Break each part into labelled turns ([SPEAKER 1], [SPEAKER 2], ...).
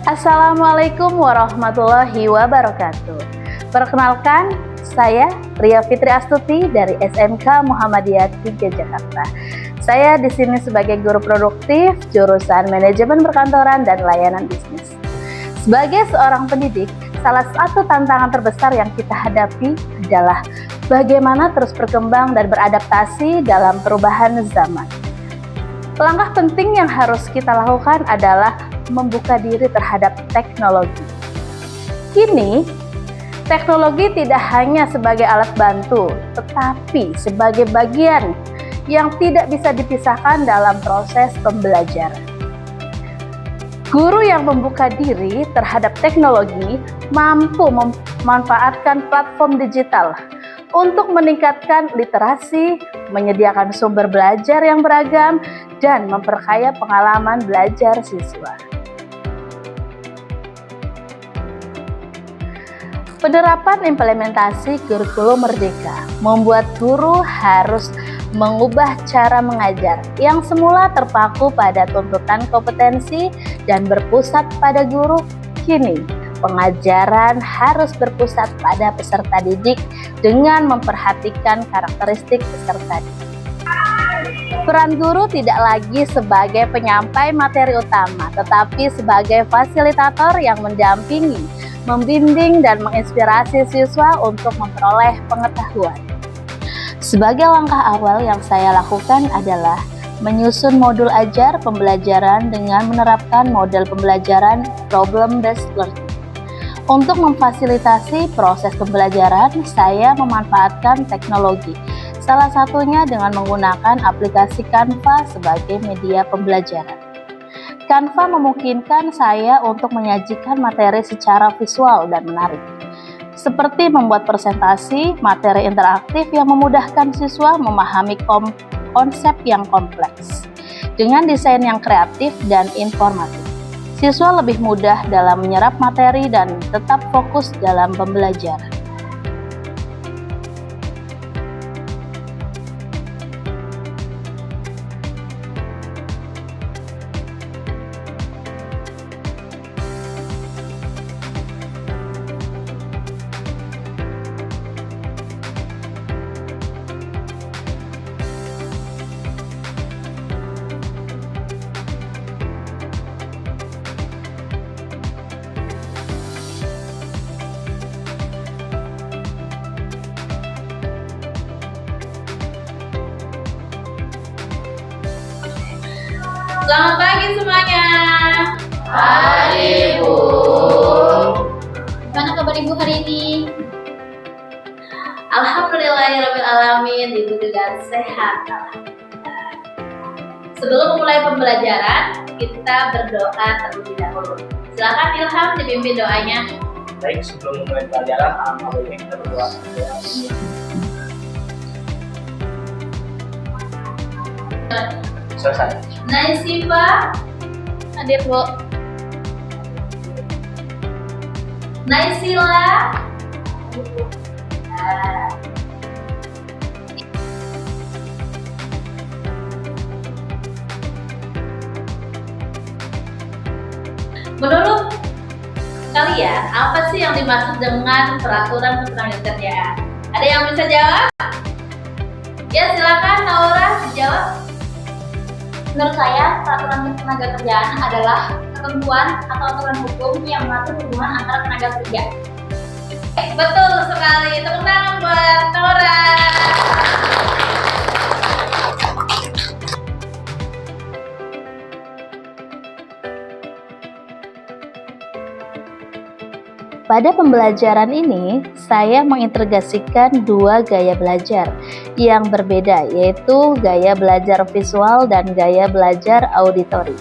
[SPEAKER 1] Assalamualaikum warahmatullahi wabarakatuh. Perkenalkan, saya Ria Fitri Astuti dari SMK Muhammadiyah 3 Jakarta. Saya di sini sebagai guru produktif jurusan Manajemen Perkantoran dan Layanan Bisnis. Sebagai seorang pendidik, salah satu tantangan terbesar yang kita hadapi adalah bagaimana terus berkembang dan beradaptasi dalam perubahan zaman. Langkah penting yang harus kita lakukan adalah membuka diri terhadap teknologi. Kini, teknologi tidak hanya sebagai alat bantu, tetapi sebagai bagian yang tidak bisa dipisahkan dalam proses pembelajaran. Guru yang membuka diri terhadap teknologi mampu memanfaatkan platform digital untuk meningkatkan literasi, menyediakan sumber belajar yang beragam, dan memperkaya pengalaman belajar siswa. Penerapan implementasi kurikulum merdeka membuat guru harus mengubah cara mengajar yang semula terpaku pada tuntutan kompetensi dan berpusat pada guru. Kini, pengajaran harus berpusat pada peserta didik dengan memperhatikan karakteristik peserta didik. Peran guru tidak lagi sebagai penyampai materi utama, tetapi sebagai fasilitator yang mendampingi, membimbing, dan menginspirasi siswa untuk memperoleh pengetahuan. Sebagai langkah awal yang saya lakukan adalah menyusun modul ajar pembelajaran dengan menerapkan model pembelajaran problem-based learning. Untuk memfasilitasi proses pembelajaran, saya memanfaatkan teknologi, salah satunya dengan menggunakan aplikasi Canva sebagai media pembelajaran. Canva memungkinkan saya untuk menyajikan materi secara visual dan menarik, seperti membuat presentasi, materi interaktif yang memudahkan siswa memahami konsep yang kompleks. Dengan desain yang kreatif dan informatif, siswa lebih mudah dalam menyerap materi dan tetap fokus dalam pembelajaran.
[SPEAKER 2] Selamat pagi semuanya.
[SPEAKER 3] Pagi, Bu.
[SPEAKER 2] Gimana kabar Ibu hari ini? Alhamdulillahirrahmanirrahim, Ibu juga sehat. Sebelum memulai pembelajaran, kita berdoa terlebih dahulu. Silakan Ilham dipimpin doanya.
[SPEAKER 3] Baik, sebelum memulai pelajaran, alhamdulillah kita berdoa. Selesai.
[SPEAKER 2] Naisifa, hadir Bu. Naisila. Menurut kalian, apa sih yang dimaksud dengan peraturan ketenagakerjaan? Ada yang bisa jawab? Ya, silakan Naura dijawab.
[SPEAKER 4] Menurut saya, peraturan ketenagakerjaan adalah ketentuan atau aturan hukum yang mengatur hubungan antara tenaga kerja.
[SPEAKER 2] Betul sekali, tepuk tangan buat Naura.
[SPEAKER 1] Pada pembelajaran ini, saya mengintegrasikan dua gaya belajar yang berbeda, yaitu gaya belajar visual dan gaya belajar auditori.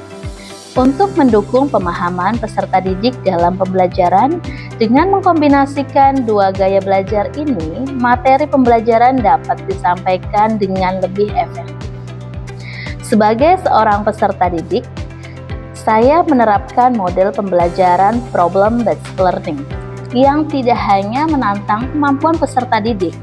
[SPEAKER 1] Untuk mendukung pemahaman peserta didik dalam pembelajaran, dengan mengkombinasikan dua gaya belajar ini, materi pembelajaran dapat disampaikan dengan lebih efektif. Sebagai seorang peserta didik, saya menerapkan model pembelajaran problem-based learning. yang tidak hanya menantang kemampuan peserta didik,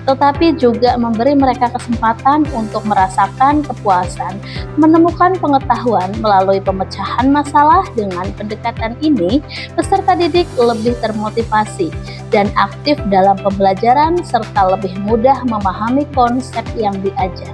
[SPEAKER 1] tetapi juga memberi mereka kesempatan untuk merasakan kepuasan, menemukan pengetahuan melalui pemecahan masalah. Dengan pendekatan ini, peserta didik lebih termotivasi dan aktif dalam pembelajaran serta lebih mudah memahami konsep yang diajar.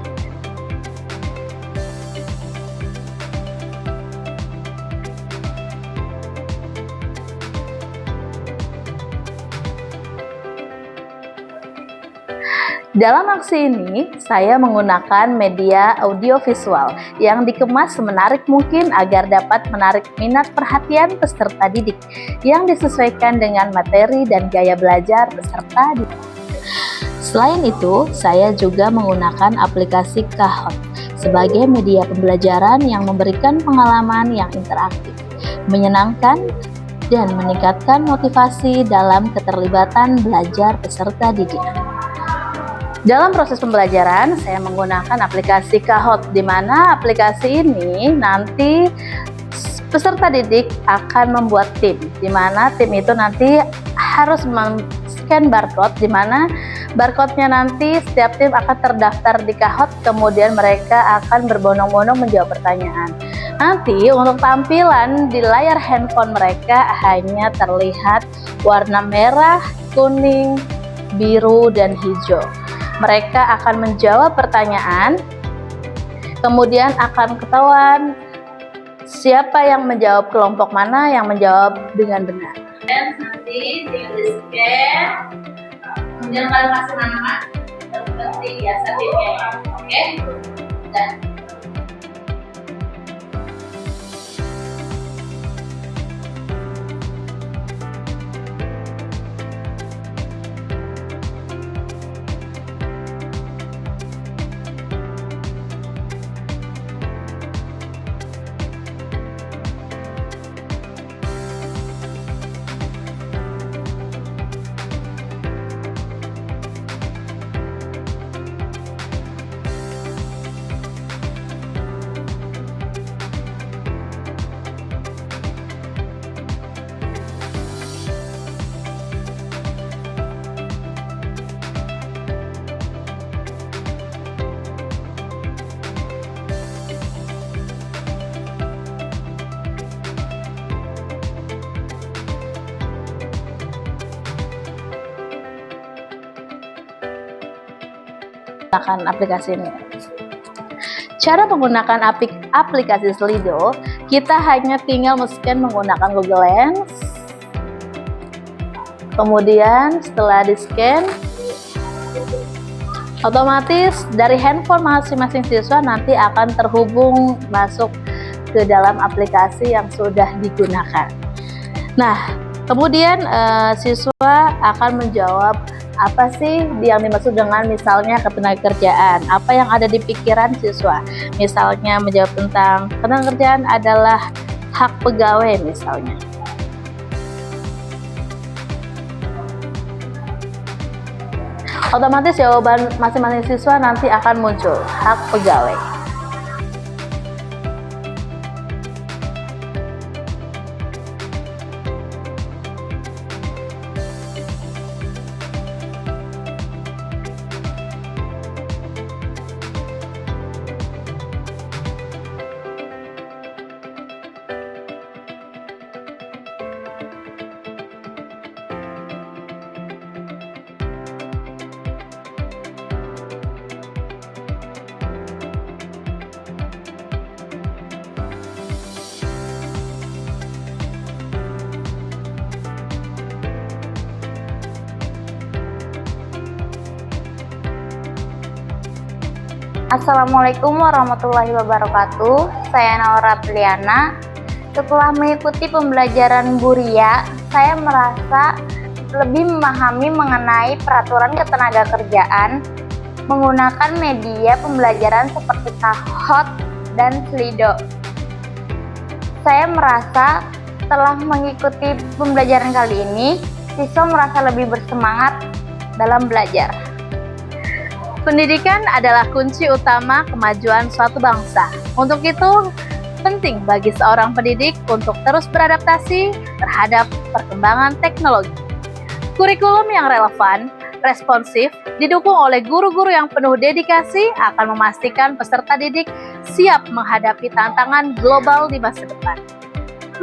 [SPEAKER 1] Dalam aksi ini, saya menggunakan media audiovisual yang dikemas semenarik mungkin agar dapat menarik minat perhatian peserta didik yang disesuaikan dengan materi dan gaya belajar peserta didik. Selain itu, saya juga menggunakan aplikasi Kahoot sebagai media pembelajaran yang memberikan pengalaman yang interaktif, menyenangkan, dan meningkatkan motivasi dalam keterlibatan belajar peserta didik. Dalam proses pembelajaran, saya menggunakan aplikasi Kahoot, di mana aplikasi ini nanti peserta didik akan membuat tim, di mana tim itu nanti harus men-scan barcode, di mana barcode-nya nanti setiap tim akan terdaftar di Kahoot, kemudian mereka akan berbondong-bondong menjawab pertanyaan. Nanti untuk tampilan di layar handphone mereka hanya terlihat warna merah, kuning, biru, dan hijau. Mereka akan menjawab pertanyaan, kemudian akan ketahuan siapa yang menjawab, kelompok mana yang menjawab dengan benar.
[SPEAKER 2] Dan nanti tinggal di scan, kemudian kalian kasih nama seperti biasa timnya, oke? Dan
[SPEAKER 1] menggunakan aplikasi ini. Cara menggunakan aplikasi Slido, kita hanya tinggal men-scan menggunakan Google Lens. Kemudian setelah di-scan, otomatis dari handphone masing-masing siswa nanti akan terhubung masuk ke dalam aplikasi yang sudah digunakan. Nah, kemudian siswa akan menjawab apa sih yang dimaksud dengan misalnya ketenagakerjaan, apa yang ada di pikiran siswa. Misalnya menjawab tentang ketenagakerjaan adalah hak pegawai misalnya. Otomatis jawaban masing-masing siswa nanti akan muncul, hak pegawai.
[SPEAKER 4] Assalamualaikum warahmatullahi wabarakatuh. Saya Naura Priliana. Setelah mengikuti pembelajaran Buria, saya merasa lebih memahami mengenai peraturan ketenagakerjaan menggunakan media pembelajaran seperti Kahoot dan Slido. Saya merasa setelah mengikuti pembelajaran kali ini, siswa merasa lebih bersemangat dalam belajar. Pendidikan adalah kunci utama kemajuan suatu bangsa. Untuk itu, penting bagi seorang pendidik untuk terus beradaptasi terhadap perkembangan teknologi.
[SPEAKER 1] Kurikulum yang relevan, responsif, didukung oleh guru-guru yang penuh dedikasi akan memastikan peserta didik siap menghadapi tantangan global di masa depan.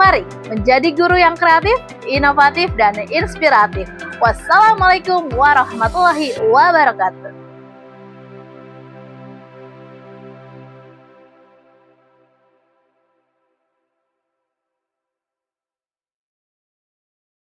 [SPEAKER 1] Mari menjadi guru yang kreatif, inovatif, dan inspiratif. Wassalamualaikum warahmatullahi wabarakatuh.